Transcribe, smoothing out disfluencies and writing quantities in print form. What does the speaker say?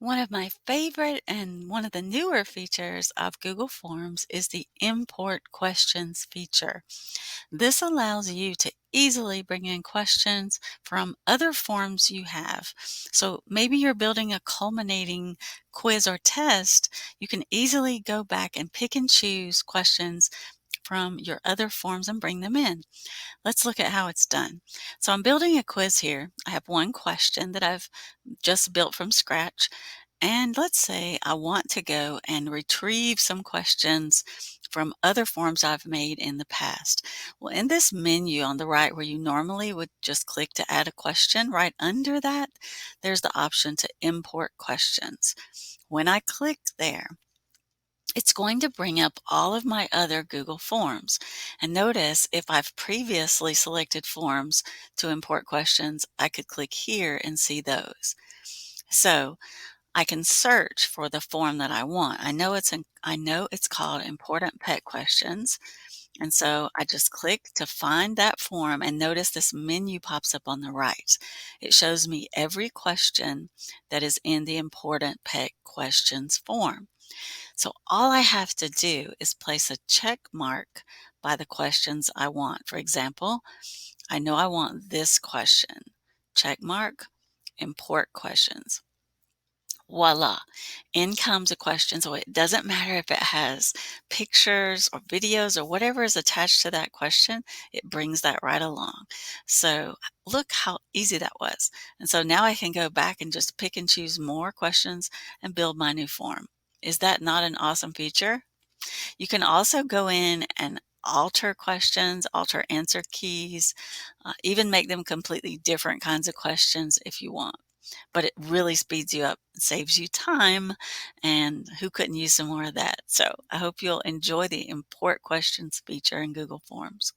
One of my favorite and one of the newer features of Google Forms is the Import Questions feature. This allows you to easily bring in questions from other forms you have. So maybe you're building a culminating quiz or test, you can easily go back and pick and choose questions from your other forms and bring them in. Let's look at how it's done. So I'm building a quiz here. I have one question that I've just built from scratch. And let's say I want to go and retrieve some questions from other forms I've made in the past. Well, in this menu on the right where you normally would just click to add a question, right under that, there's the option to import questions. When I click there, it's going to bring up all of my other Google Forms. And notice if I've previously selected forms to import questions, I could click here and see those. So I can search for the form that I want. I know it's called Important Pet Questions. And so I just click to find that form and notice this menu pops up on the right. It shows me every question that is in the Important Pet Questions form. So all I have to do is place a check mark by the questions I want. For example, I know I want this question. Check mark, import questions. Voila, in comes a question. So it doesn't matter if it has pictures or videos or whatever is attached to that question, it brings that right along. So look how easy that was. And so now I can go back and just pick and choose more questions and build my new form. Is that not an awesome feature? You can also go in and alter questions, alter answer keys, even make them completely different kinds of questions if you want. But it really speeds you up, saves you time, and who couldn't use some more of that? So I hope you'll enjoy the Import Questions feature in Google Forms.